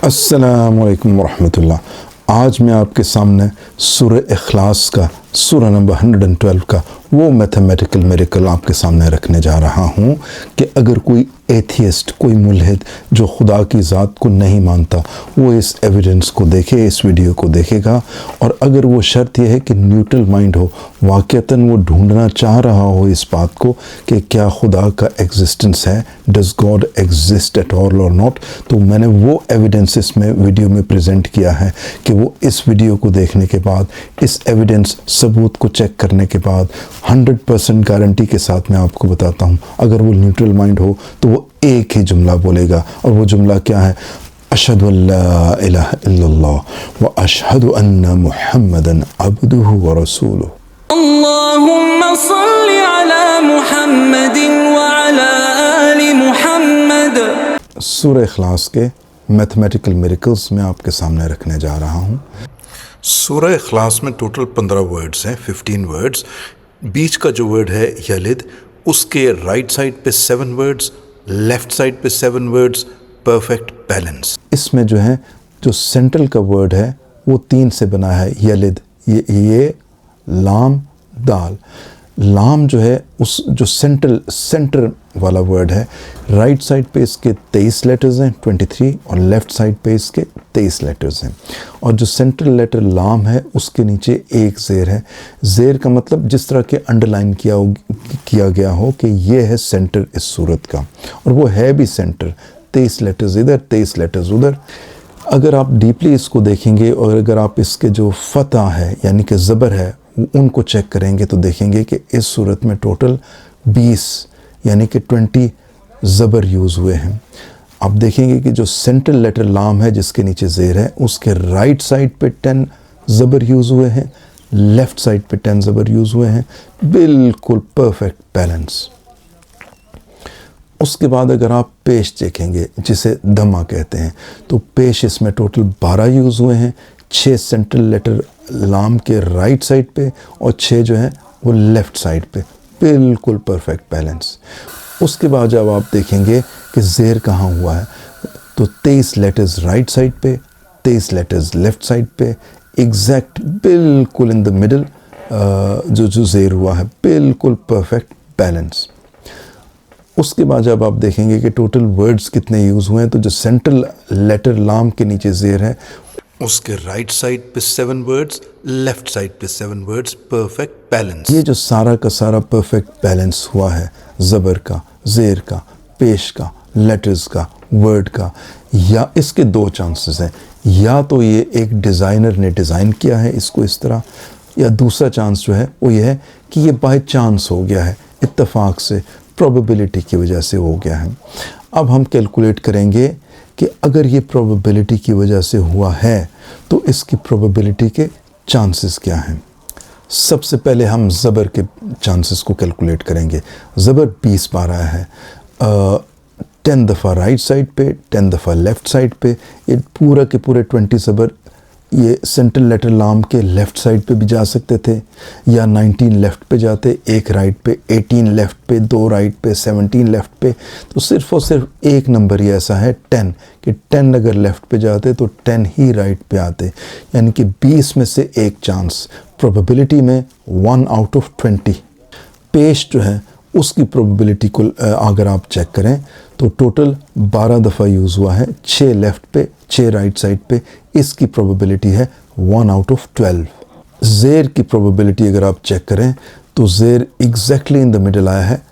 अस्सलामु अलैकुम वरहमतुल्लाह। आज मैं आपके सामने सूरह इखलास का सूरह नंबर 112 का वो मैथमेटिकल मिरेकल आपके सामने रखने जा रहा हूँ कि अगर कोई एथियस्ट, कोई मुल्हिद जो खुदा की ज़ात को नहीं मानता, वो इस एविडेंस को देखे, इस वीडियो को देखेगा। और अगर वो शर्त यह है कि न्यूट्रल माइंड हो, वाक़तन वो ढूंढना चाह रहा हो इस बात को कि क्या खुदा का एग्जिस्टेंस है, does God exist at all और नॉट, तो मैंने वो एविडेंसेस में वीडियो में प्रेजेंट किया है कि वो इस वीडियो को देखने के बाद, इस एविडेंस सबूत को चेक करने के बाद 100% गारंटी के साथ मैं आपको बताता हूँ, अगर वो न्यूट्रल माइंड हो तो वो एक ही जुमला बोलेगा। और वो जुमला क्या है? अशहदु अल्ला इलाहा इल्लल्लाह व अशहदु अन्ना मुहम्मदन अब्दुहु व रसूलुहु। अल्लाहुम्मा सल्लि अला मुहम्मदिन व अला आलि मुहम्मद। सूरह इखलास के मैथमेटिकल मिरेकल्स में आपके सामने रखने जा रहा हूँ। सूरह इखलास में टोटल 15 वर्ड्स हैं, 15 वर्ड्स। बीच का जो वर्ड है यलिद, उसके राइट साइड पे 7 वर्ड्स, लेफ्ट साइड पे 7 वर्ड्स, परफेक्ट बैलेंस। इसमें जो है, जो सेंट्रल का वर्ड है वो 3 से बना है, यलिद, ये लाम दाल। लाम जो है उस जो सेंटर वाला वर्ड है, राइट साइड पे इसके 23 लेटर्स हैं 23, और लेफ्ट साइड पे इसके 23 लेटर्स हैं। और जो सेंट्रल लेटर लाम है उसके नीचे एक ज़ेर है। ज़ेर का मतलब जिस तरह के अंडरलाइन किया गया हो कि ये है सेंटर इस सूरत का, और वो है भी सेंटर। 23 लेटर्स इधर, 23 लेटर्स उधर। अगर आप डीपली इसको देखेंगे और अगर आप इसके जो फतह है यानी कि ज़बर है उनको चेक करेंगे तो देखेंगे कि इस सूरत में टोटल 20 यानी कि 20 ज़बर यूज़ हुए हैं। आप देखेंगे कि जो सेंट्रल लेटर लाम है जिसके नीचे ज़ेर है, उसके राइट साइड पे 10 ज़बर यूज़ हुए हैं, लेफ़्ट साइड पे 10 ज़बर यूज़ हुए हैं। बिल्कुल परफेक्ट बैलेंस। उसके बाद अगर आप पेश देखेंगे जिसे दमा कहते हैं, तो पेश इसमें टोटल 12 यूज़ हुए हैं। 6 सेंट्रल लेटर लाम के राइट साइड पे और 6 जो है वो लेफ़्ट साइड पे। बिल्कुल परफेक्ट बैलेंस। उसके बाद जब आप देखेंगे कि ज़ेर कहाँ हुआ है, तो 23 लेटर्स राइट साइड पे, 23 लेटर्स लेफ़्ट साइड पे, एग्जैक्ट बिल्कुल इन द मिडल जो ज़ेर हुआ है, बिल्कुल परफेक्ट बैलेंस। उसके बाद जब आप देखेंगे कि टोटल वर्ड्स कितने यूज़ हुए हैं, तो जो सेंट्रल लेटर लाम के नीचे ज़ेर है उसके राइट साइड पे 7 वर्ड्स, लेफ्ट साइड पे 7 वर्ड्स, परफेक्ट बैलेंस। ये जो सारा का सारा परफेक्ट बैलेंस हुआ है, ज़बर का, ज़ेर का, पेश का, लेटर्स का, वर्ड का, या इसके 2 चांसेस हैं। या तो ये एक डिज़ाइनर ने डिज़ाइन किया है इसको इस तरह, या दूसरा चांस जो है वो ये है कि ये बाय चांस हो गया है, इत्तेफाक से, प्रोबेबिलिटी की वजह से हो गया है। अब हम कैलकुलेट करेंगे कि अगर ये प्रोबेबिलिटी की वजह से हुआ है तो इसकी प्रोबेबिलिटी के चांसेस क्या हैं। सबसे पहले हम ज़बर के चांसेस को कैलकुलेट करेंगे। ज़बर 20 बार आया है, 10 दफ़ा राइट साइड पे, 10 दफ़ा लेफ़्ट साइड पे। ये पूरा के पूरे 20 ज़बर ये सेंट्रल लेटर लाम के लेफ़्ट साइड पे भी जा सकते थे, या 19 लेफ़्ट पे जाते, 1 राइट पे, 18 लेफ़्ट पे, 2 राइट पे, 17 लेफ़्ट पे। तो सिर्फ़ और सिर्फ एक नंबर ही ऐसा है 10 कि 10 अगर लेफ़्ट पे जाते तो 10 ही राइट पे आते, यानी कि 20 में से एक चांस। प्रोबेबिलिटी में 1 आउट ऑफ 20। पेश जो है उसकी प्रोबेबिलिटी को अगर आप चेक करें तो टोटल 12 दफ़ा यूज़ हुआ है, 6 लेफ़्ट पे, 6 राइट साइड पे। इसकी प्रोबेबिलिटी है 1 आउट ऑफ 12। ज़ेर की प्रोबेबिलिटी अगर आप चेक करें तो ज़ेर एग्जैक्टली इन द मिडल आया है।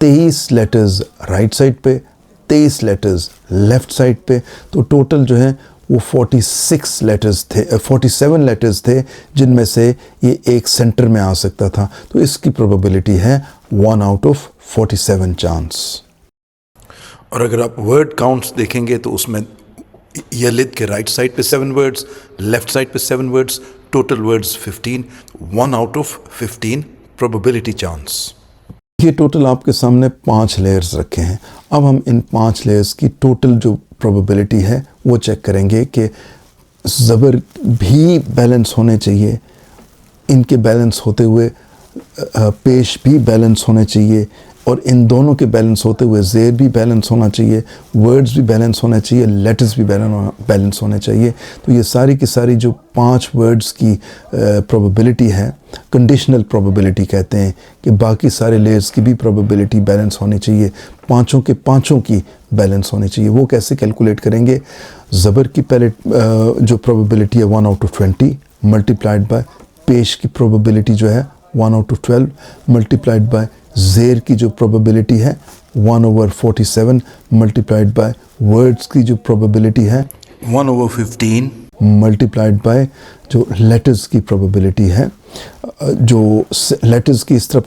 23 लेटर्स राइट साइड पे, 23 लेटर्स लेफ़्ट साइड पे। तो टोटल जो है वो 47 लेटर्स थे जिनमें से ये एक सेंटर में आ सकता था। तो इसकी प्रोबेबिलिटी है 1 आउट ऑफ 47 चांस। और अगर आप वर्ड काउंट्स देखेंगे तो उसमें यलिद के राइट साइड पे 7 वर्ड्स, लेफ्ट साइड पे 7 words, total words 15, 1 out of 15 probability chance. ये टोटल आपके सामने 5 लेयर्स रखे हैं। अब हम इन 5 लेयर्स की टोटल जो प्रोबेबिलिटी है वो चेक करेंगे कि ज़बर भी बैलेंस होने चाहिए, इनके बैलेंस होते हुए पेश भी बैलेंस होने चाहिए, और इन दोनों के बैलेंस होते हुए ज़ेर भी बैलेंस होना चाहिए, वर्ड्स भी बैलेंस होना चाहिए, लेटर्स भी बैलेंस होने चाहिए। तो ये सारी की सारी जो 5 वर्ड्स की प्रोबेबिलिटी है, कंडीशनल प्रोबेबिलिटी कहते हैं कि बाकी सारे लेयर्स की भी प्रोबेबिलिटी बैलेंस होनी चाहिए, पाँचों के पाँचों की बैलेंस होनी चाहिए। वो कैसे कैलकुलेट करेंगे? ज़बर की पहले जो प्रोबेबिलिटी है 1/20 मल्टीप्लाइड बाय पेश की प्रोबेबिलिटी जो है 1/12 मल्टीप्लाइड बाय ज़ेर की जो प्रोबेबिलिटी है 1/47 मल्टीप्लाइड बाय वर्ड्स की जो प्रोबेबिलिटी है 1/15 मल्टीप्लाइड बाय जो लेटर्स की प्रोबेबिलिटी है। जो लेटर्स की इस तरह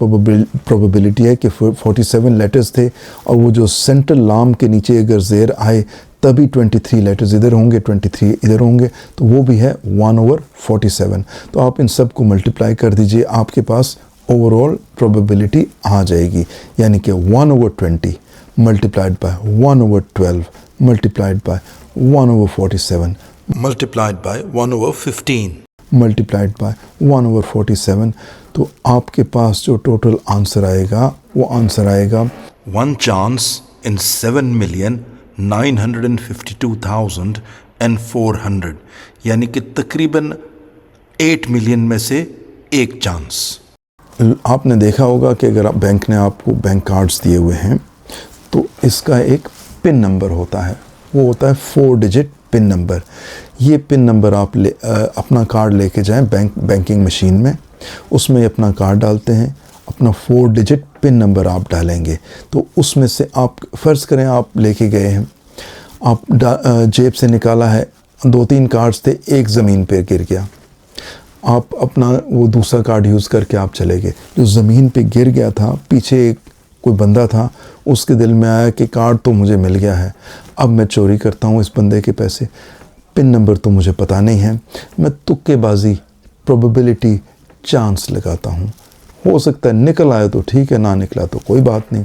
प्रोबेबिलिटी है कि 47 लेटर्स थे और वो जो सेंट्रल लाम के नीचे अगर ज़ेर आए तभी 23 लेटर्स इधर होंगे, 23 इधर होंगे, तो वो भी है 1/47। तो आप इन सब को मल्टीप्लाई कर दीजिए, आपके पास ओवरऑल प्रोबेबिलिटी आ जाएगी, यानी कि 1/20 multiplied by 1/12 multiplied by 1/47 multiplied by 1/15. Multiplied by 1/47। तो आपके पास जो टोटल आंसर आएगा वो आंसर आएगा 1 chance in 7,952,400, यानी कि तकरीबन 8 मिलियन में से एक चांस। आपने देखा होगा कि अगर बैंक ने आपको बैंक कार्ड्स दिए हुए हैं तो इसका एक पिन नंबर होता है, वो होता है 4 डिजिट पिन नंबर। ये पिन नंबर आप अपना कार्ड लेके जाएं बैंकिंग मशीन में, उसमें अपना कार्ड डालते हैं, अपना 4 डिजिट पिन नंबर आप डालेंगे। तो उसमें से आप फ़र्ज़ करें आप लेके गए हैं, आप जेब से निकाला है, 2-3 कार्ड्स थे, एक ज़मीन पे गिर गया, आप अपना वो दूसरा कार्ड यूज़ करके आप चले गए। जो ज़मीन पे गिर गया था, पीछे एक कोई बंदा था, उसके दिल में आया कि कार्ड तो मुझे मिल गया है, अब मैं चोरी करता हूँ इस बंदे के पैसे, पिन नंबर तो मुझे पता नहीं है, मैं तुक्केबाजी प्रोबेबिलिटी चांस लगाता हूँ, हो सकता है निकल आया तो ठीक है, ना निकला तो कोई बात नहीं।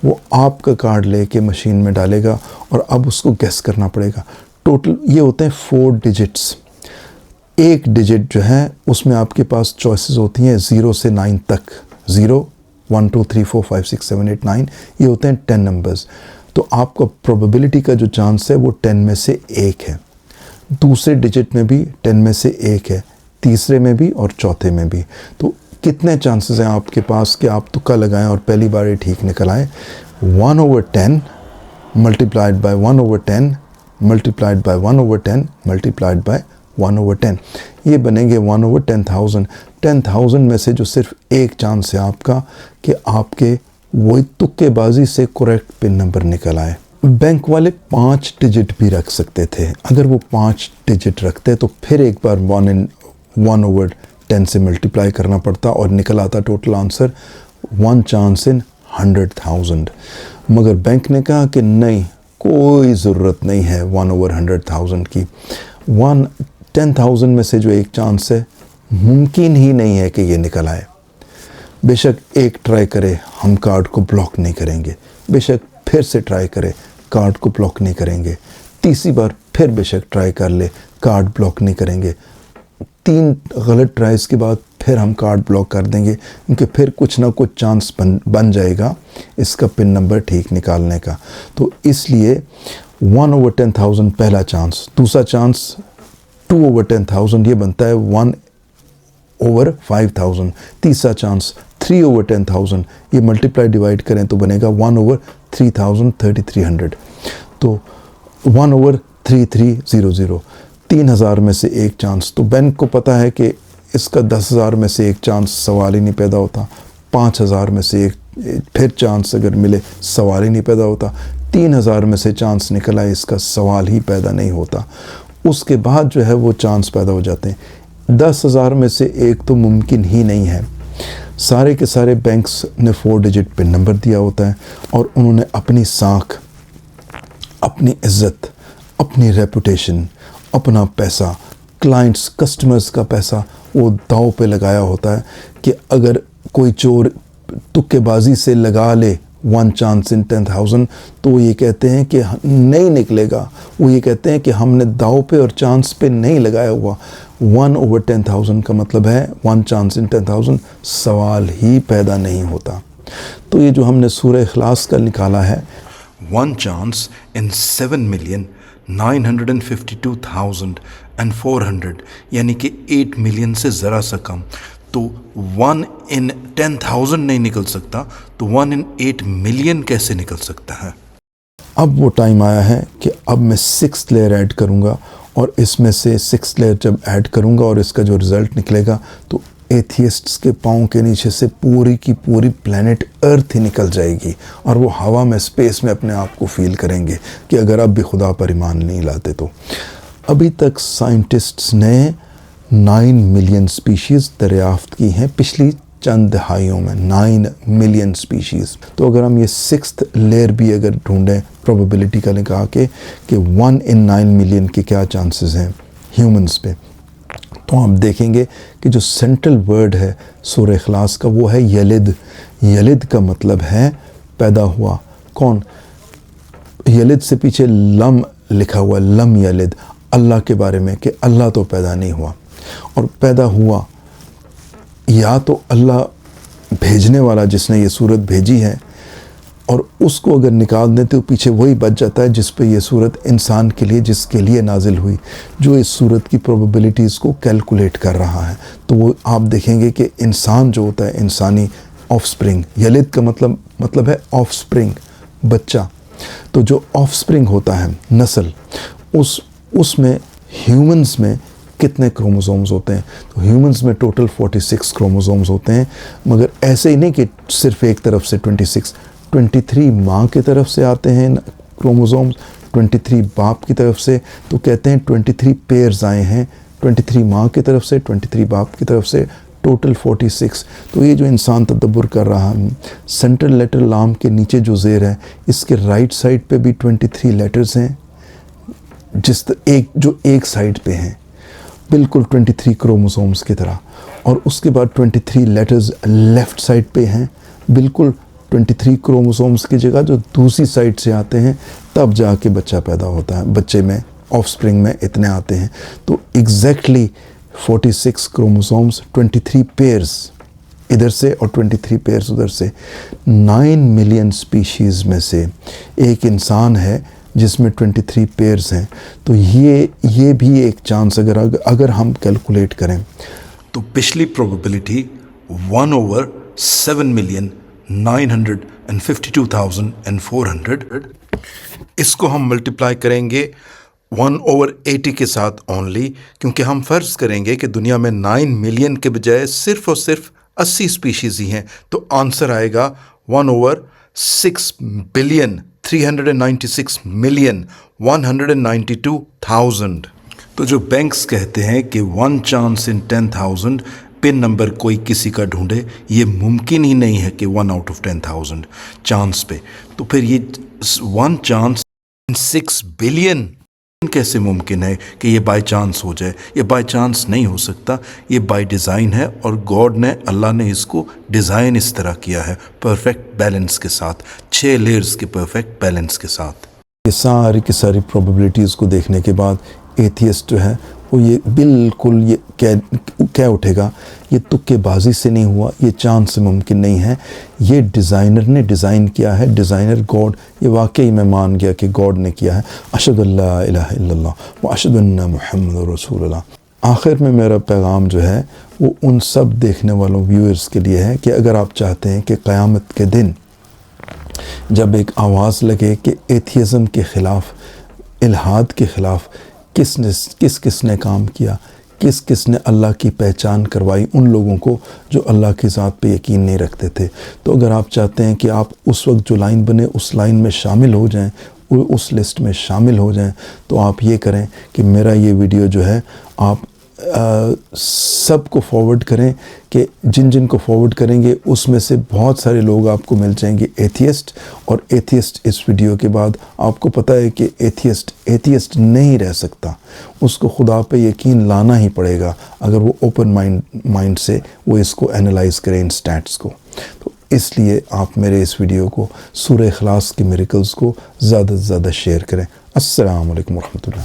वो आपका कार्ड लेके मशीन में डालेगा और अब उसको गेस करना पड़ेगा। टोटल ये होते हैं 4 डिजिट्स। एक डिजिट जो है उसमें आपके पास चॉइसेस होती हैं 0 से 9 तक। 0 1 2 3 4 5 6 7 8 9 ये होते हैं 10 नंबर्स। तो आपका प्रोबेबिलिटी का जो चांस है वो 10 में से 1 है। दूसरे डिजिट में भी 10 में से 1 है, तीसरे में भी और चौथे में भी। तो कितने चांसेस हैं आपके पास कि आप तुक्का लगाएं और पहली बार ये ठीक निकल आए? 1/10 multiplied by 1/10 multiplied by 1/10 multiplied by 1/10, ये बनेंगे 1/10,000। 10,000 में से जो सिर्फ एक चांस है आपका कि आपके वही तुक्केबाजी से करेक्ट पिन नंबर निकल आए। बैंक वाले 5 डिजिट भी रख सकते थे, अगर वो 5 डिजिट रखते तो फिर एक बार 1/10 से मल्टीप्लाई करना पड़ता और निकल आता टोटल आंसर 1 चांस इन 100,000। मगर बैंक ने कहा कि नहीं, कोई ज़रूरत नहीं है 1/100,000 की। 10,000 में से जो एक चांस है मुमकिन ही नहीं है कि ये निकल आए। बेशक एक ट्राई करे, हम कार्ड को ब्लॉक नहीं करेंगे, बेशक फिर से ट्राई करे, कार्ड को ब्लॉक नहीं करेंगे, तीसरी बार फिर बेशक ट्राई कर ले, कार्ड ब्लॉक नहीं करेंगे, 3 गलत ट्राइज के बाद फिर हम कार्ड ब्लॉक कर देंगे, क्योंकि फिर कुछ ना कुछ चांस बन जाएगा इसका पिन नंबर ठीक निकालने का। तो इसलिए 1/10,000 पहला चांस, दूसरा चांस 2/10,000 ये बनता है 1/5,000, तीसरा चांस 3/10,000 ये मल्टीप्लाई डिवाइड करें तो बनेगा 1/3,000 3,300। तो 1/3300, 3,000 में से एक चांस। तो बैंक को पता है कि इसका 10,000 में से एक चांस सवाल ही नहीं पैदा होता, 5,000 में से एक फिर चांस अगर मिले सवाल ही नहीं पैदा होता, 3,000 में से चांस निकल आए इसका सवाल ही पैदा नहीं होता। उसके बाद जो है वो चांस पैदा हो जाते हैं। 10,000 में से एक तो मुमकिन ही नहीं है। सारे के सारे बैंक्स ने 4 डिजिट पिन नंबर दिया होता है और उन्होंने अपनी साख, अपनी इज़्ज़त, अपनी रेपुटेशन, अपना पैसा, क्लाइंट्स कस्टमर्स का पैसा वो दाव पे लगाया होता है कि अगर कोई चोर तुक्केबाजी से लगा ले 1 चांस इन 10,000 तो ये कहते हैं कि नहीं निकलेगा। वो ये कहते हैं कि हमने दाव पे और चांस पे नहीं लगाया हुआ। 1/10,000 का मतलब है 1 चांस इन 10,000 सवाल ही पैदा नहीं होता। तो ये जो हमने सूरह इखलास का निकाला है, 1 chance in 7,952,400, यानी कि 8 मिलियन से ज़रा सा कम। तो 1 in 10,000 नहीं निकल सकता, तो 1 in 8 मिलियन कैसे निकल सकता है? अब वो टाइम आया है कि अब मैं 6th लेयर ऐड करूँगा, और इसमें से 6th लेयर जब ऐड करूँगा और इसका जो रिज़ल्ट निकलेगा, तो एथियस्ट्स के पाँव के नीचे से पूरी की पूरी प्लैनेट अर्थ ही निकल जाएगी, और वो हवा में, स्पेस में अपने आप को फील करेंगे कि अगर अब भी खुदा पर ईमान नहीं लाते तो। अभी तक साइंटिस्ट्स ने 9 मिलियन स्पीशीज़ दरियाफ्त की हैं पिछली चंद दहाइयों में, 9 मिलियन स्पीशीज़। तो अगर हम ये 6th लेयर भी अगर ढूंढें प्रोबेबिलिटी का निकाह के कि 1 in 9 मिलियन के क्या चांसेस हैं ह्यूमंस पे, तो आप देखेंगे कि जो सेंट्रल वर्ड है सूरह इखलास का वो है यलिद। यलिद का मतलब है पैदा हुआ। कौन? यलिद से पीछे लम लिखा हुआ, लम यलिद, अल्लाह के बारे में कि अल्लाह तो पैदा नहीं हुआ। और पैदा हुआ, या तो अल्लाह भेजने वाला जिसने ये सूरत भेजी है, और उसको अगर निकाल दें तो पीछे वही बच जाता है जिस पे ये सूरत इंसान के लिए, जिसके लिए नाजिल हुई, जो इस सूरत की प्रोबेबिलिटीज़ को कैलकुलेट कर रहा है। तो वो आप देखेंगे कि इंसान जो होता है, इंसानी ऑफस्प्रिंग, यलिद का मतलब है ऑफस्प्रिंग, बच्चा। तो जो ऑफस्प्रिंग होता है, नस्ल, उसमें ह्यूमंस में कितने क्रोमोसोम्स होते हैं? तो ह्यूमंस में टोटल 46 क्रोमोसोम्स होते हैं, मगर ऐसे ही नहीं कि सिर्फ एक तरफ से 23 माँ की तरफ से आते हैं क्रोमोसोम्स, 23 बाप की तरफ से। तो कहते हैं 23 पेयर्स आए हैं, 23 माँ की तरफ से, 23 बाप की तरफ से, टोटल 46। तो ये जो इंसान तदब्बुर कर रहा है, सेंट्रल लेटर लाम के नीचे जो ज़ेर है, इसके राइट साइड पे भी 23 लेटर्स हैं, जो एक साइड पे हैं, बिल्कुल 23 क्रोमोसोम्स की तरह। और उसके बाद 23 लेटर्स लेफ़्ट साइड पे हैं, बिल्कुल 23 क्रोमोसोम्स की जगह जो दूसरी साइड से आते हैं, तब जाके बच्चा पैदा होता है। बच्चे में, ऑफस्प्रिंग में इतने आते हैं। तो एग्जैक्टली 46 क्रोमोसोम्स, 23 पेयर्स इधर से और 23 पेयर्स उधर से। 9 मिलियन स्पीशीज़ में से एक इंसान है जिसमें 23 पेयर्स हैं। तो ये भी एक चांस अगर हम कैलकुलेट करें, तो पिछली प्रोबेबिलिटी 1/7,952,400, इसको हम मल्टीप्लाई करेंगे 1/80 के साथ ओनली, क्योंकि हम फ़र्ज़ करेंगे कि दुनिया में 9 मिलियन के बजाय सिर्फ और सिर्फ 80 स्पीशीज़ ही हैं। तो आंसर आएगा 1/6,396,192,000। तो जो बैंक्स कहते हैं कि 1 चांस इन 10,000 पिन नंबर कोई किसी का ढूंढे, ये मुमकिन ही नहीं है कि 1 out of 10,000 चांस पे। तो फिर ये 1 चांस इन 6 बिलियन कैसे मुमकिन है कि ये बाय चांस हो जाए? ये बाय चांस नहीं हो सकता, ये बाय डिज़ाइन है, और गॉड ने, अल्लाह ने इसको डिज़ाइन इस तरह किया है, परफेक्ट बैलेंस के साथ, 6 लेयर्स के परफेक्ट बैलेंस के साथ। ये सारी की सारी प्रोबेबिलिटीज़ को देखने के बाद एथियस्ट जो है वो ये बिल्कुल ये क्या उठेगा, ये तुक्केबाजी से नहीं हुआ, ये चांस से मुमकिन नहीं है, ये डिज़ाइनर ने डिज़ाइन किया है, डिज़ाइनर गॉड। ये वाकई मैं मान गया कि गॉड ने किया है। अशहदु अल्ला इलाहा इल्लल्लाह व अशहदु अन्ना मुहम्मदुर रसूलुल्लाह। आखिर में मेरा पैगाम जो है वो उन सब देखने वालों व्यूअर्स के लिए है कि अगर आप चाहते हैं कि क़यामत के दिन जब एक आवाज़ लगे कि एथियज़म के ख़िलाफ़, इल्हाद के ख़िलाफ़ किस ने काम किया, किस ने अल्लाह की पहचान करवाई उन लोगों को जो अल्लाह की ज़ात पे यकीन नहीं रखते थे। तो अगर आप चाहते हैं कि आप उस वक्त जो लाइन बने उस लाइन में शामिल हो जाएं, उस लिस्ट में शामिल हो जाएं, तो आप ये करें कि मेरा ये वीडियो जो है आप सबको फॉरवर्ड करें, कि जिन को फॉरवर्ड करेंगे उसमें से बहुत सारे लोग आपको मिल जाएंगे एथियस्ट। और एथियस्ट इस वीडियो के बाद आपको पता है कि एथियस्ट नहीं रह सकता, उसको खुदा पे यकीन लाना ही पड़ेगा अगर वो ओपन माइंड से वो इसको एनालाइज करें इन स्टैट्स को। तो इसलिए आप मेरे इस वीडियो को, सूरह इखलास के मिरेकल्स को ज़्यादा से ज़्यादा शेयर करें। अस्सलाम वालेकुम रहमतुल्लाह।